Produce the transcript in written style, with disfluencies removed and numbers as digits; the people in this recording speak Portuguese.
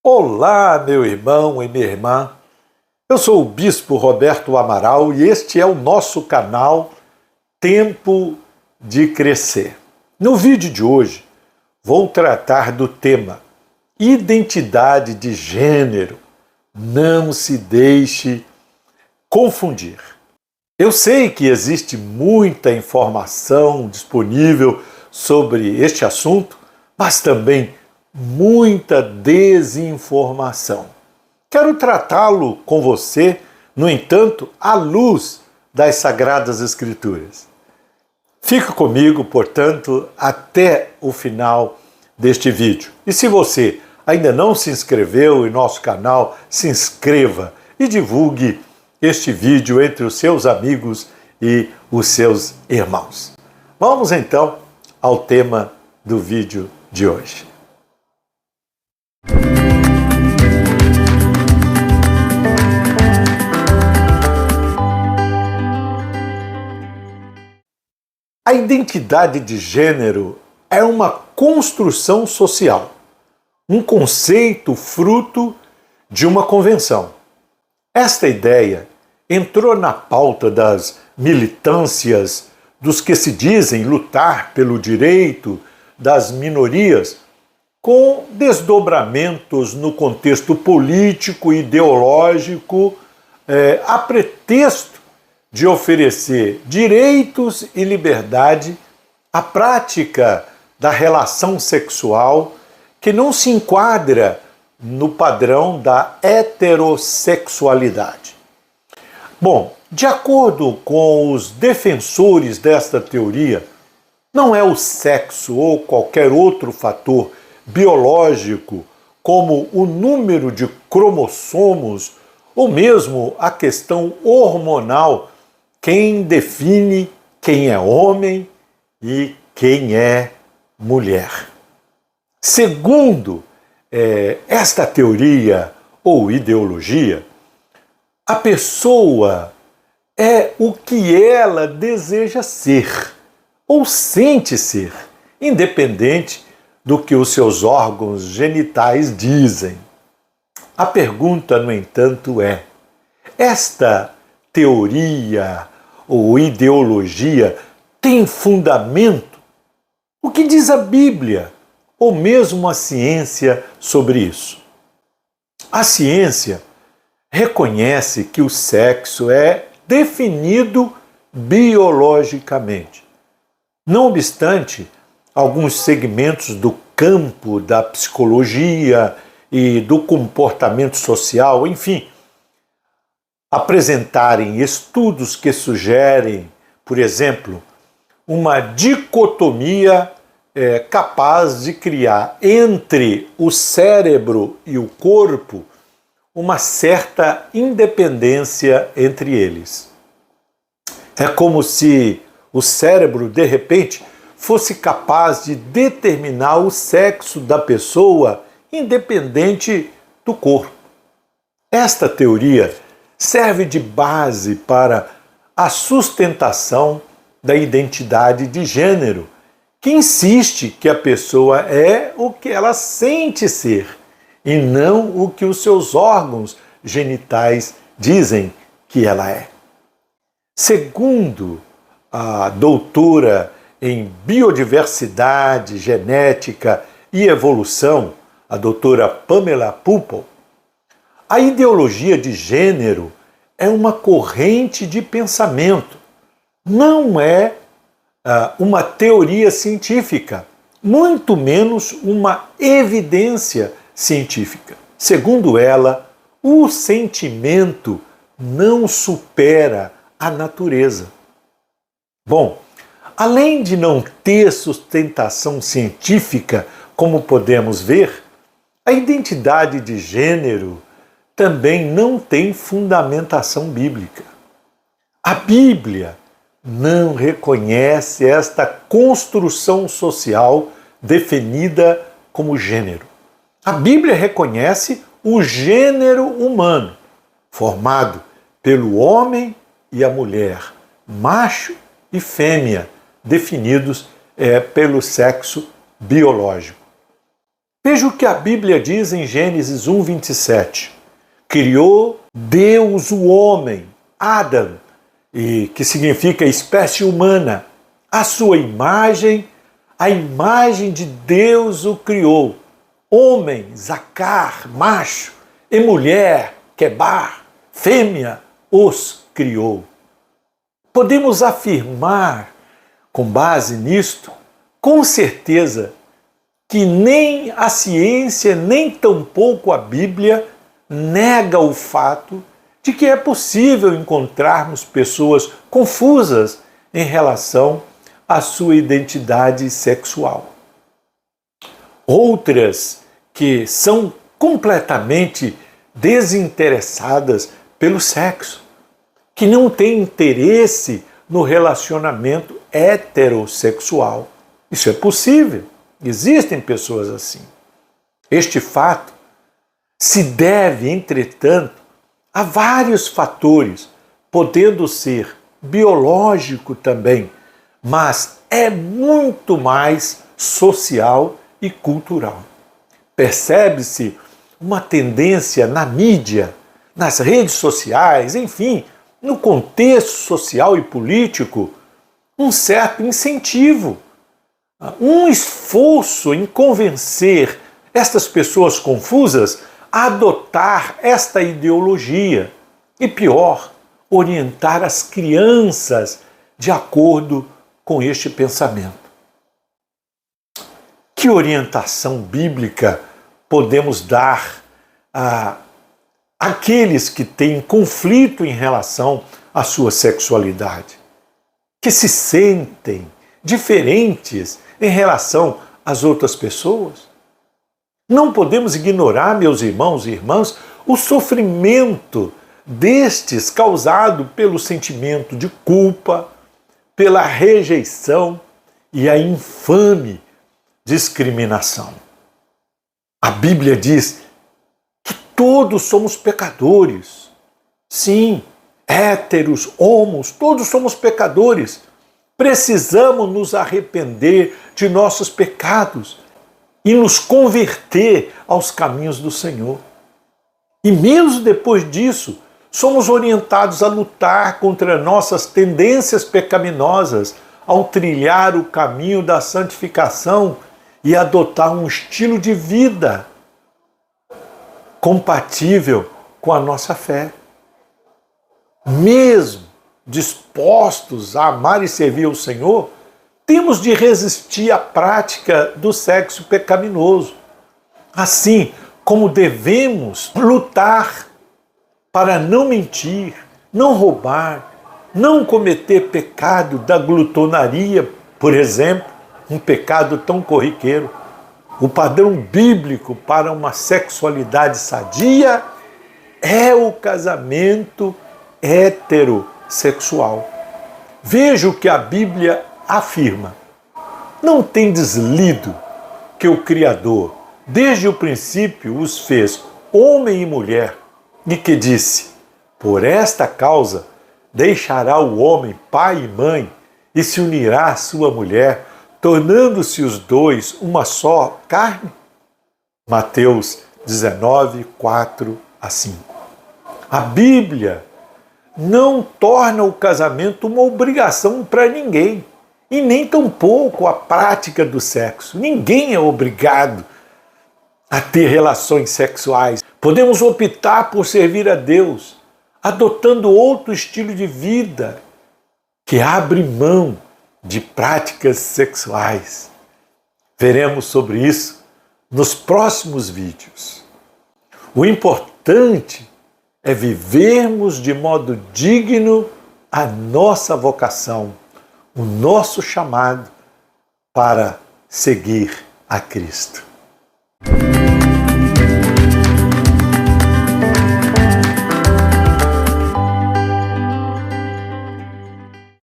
Olá, meu irmão e minha irmã. Eu sou o Bispo Roberto Amaral e este é o nosso canal Tempo de Crescer. No vídeo de hoje, vou tratar do tema identidade de gênero. Não se deixe confundir. Eu sei que existe muita informação disponível sobre este assunto, mas também muita desinformação. Quero tratá-lo com você, no entanto, à luz das Sagradas Escrituras. Fique comigo, portanto, até o final deste vídeo. E se você ainda não se inscreveu em nosso canal, se inscreva e divulgue este vídeo entre os seus amigos e os seus irmãos. Vamos então ao tema do vídeo de hoje. A identidade de gênero é uma construção social, um conceito fruto de uma convenção. Esta ideia entrou na pauta das militâncias dos que se dizem lutar pelo direito das minorias, com desdobramentos no contexto político e ideológico, a pretexto de oferecer direitos e liberdade à prática da relação sexual que não se enquadra no padrão da heterossexualidade. Bom, de acordo com os defensores desta teoria, não é o sexo ou qualquer outro fator biológico, como o número de cromossomos ou mesmo a questão hormonal, quem define quem é homem e quem é mulher. Segundo esta teoria ou ideologia, a pessoa é o que ela deseja ser ou sente ser, independente do que os seus órgãos genitais dizem. A pergunta, no entanto, é: esta teoria ou ideologia tem fundamento? O que diz a Bíblia ou mesmo a ciência sobre isso? A ciência reconhece que o sexo é definido biologicamente. Não obstante, alguns segmentos do campo da psicologia e do comportamento social, enfim, apresentarem estudos que sugerem, por exemplo, uma dicotomia capaz de criar entre o cérebro e o corpo uma certa independência entre eles. É como se o cérebro, de repente, fosse capaz de determinar o sexo da pessoa independente do corpo. Esta teoria serve de base para a sustentação da identidade de gênero, que insiste que a pessoa é o que ela sente ser e não o que os seus órgãos genitais dizem que ela é. Segundo a doutora em biodiversidade, genética e evolução, a doutora Pamela Pupel, a ideologia de gênero é uma corrente de pensamento, não é uma teoria científica, muito menos uma evidência científica. Segundo ela, o sentimento não supera a natureza. Bom, além de não ter sustentação científica, como podemos ver, a identidade de gênero também não tem fundamentação bíblica. A Bíblia não reconhece esta construção social definida como gênero. A Bíblia reconhece o gênero humano, formado pelo homem e a mulher, macho e fêmea, definidos pelo sexo biológico. Veja o que a Bíblia diz em Gênesis 1:27. Criou Deus o homem, Adão, e que significa espécie humana, a sua imagem, a imagem de Deus o criou. Homem, Zacar, macho, e mulher, Quebar, fêmea, os criou. Podemos afirmar, com base nisto, com certeza, que nem a ciência, nem tampouco a Bíblia nega o fato de que é possível encontrarmos pessoas confusas em relação à sua identidade sexual. Outras que são completamente desinteressadas pelo sexo, que não têm interesse no relacionamento heterossexual. Isso é possível, existem pessoas assim. Este fato se deve, entretanto, a vários fatores, podendo ser biológico também, mas é muito mais social e cultural. Percebe-se uma tendência na mídia, nas redes sociais, enfim, no contexto social e político, um certo incentivo, um esforço em convencer estas pessoas confusas a adotar esta ideologia e, pior, orientar as crianças de acordo com este pensamento. Que orientação bíblica podemos dar àqueles que têm conflito em relação à sua sexualidade, que se sentem diferentes em relação às outras pessoas? Não podemos ignorar, meus irmãos e irmãs, o sofrimento destes causado pelo sentimento de culpa, pela rejeição e a infame discriminação. A Bíblia diz que todos somos pecadores. Sim, héteros, homos, todos somos pecadores. Precisamos nos arrepender de nossos pecados e nos converter aos caminhos do Senhor. E mesmo depois disso, somos orientados a lutar contra nossas tendências pecaminosas, ao trilhar o caminho da santificação e adotar um estilo de vida compatível com a nossa fé. Mesmo dispostos a amar e servir ao Senhor, temos de resistir à prática do sexo pecaminoso, assim como devemos lutar para não mentir, não roubar, não cometer pecado da glutonaria, por exemplo, um pecado tão corriqueiro. O padrão bíblico para uma sexualidade sadia é o casamento heterossexual. Veja o que a Bíblia afirma. Não tendes lido que o Criador, desde o princípio, os fez homem e mulher, e que disse: por esta causa deixará o homem pai e mãe e se unirá à sua mulher, tornando-se os dois uma só carne? Mateus 19, 4 a 5. A Bíblia não torna o casamento uma obrigação para ninguém, e nem tampouco a prática do sexo. Ninguém é obrigado a ter relações sexuais. Podemos optar por servir a Deus, adotando outro estilo de vida que abre mão de práticas sexuais. Veremos sobre isso nos próximos vídeos. O importante é vivermos de modo digno a nossa vocação, o nosso chamado para seguir a Cristo.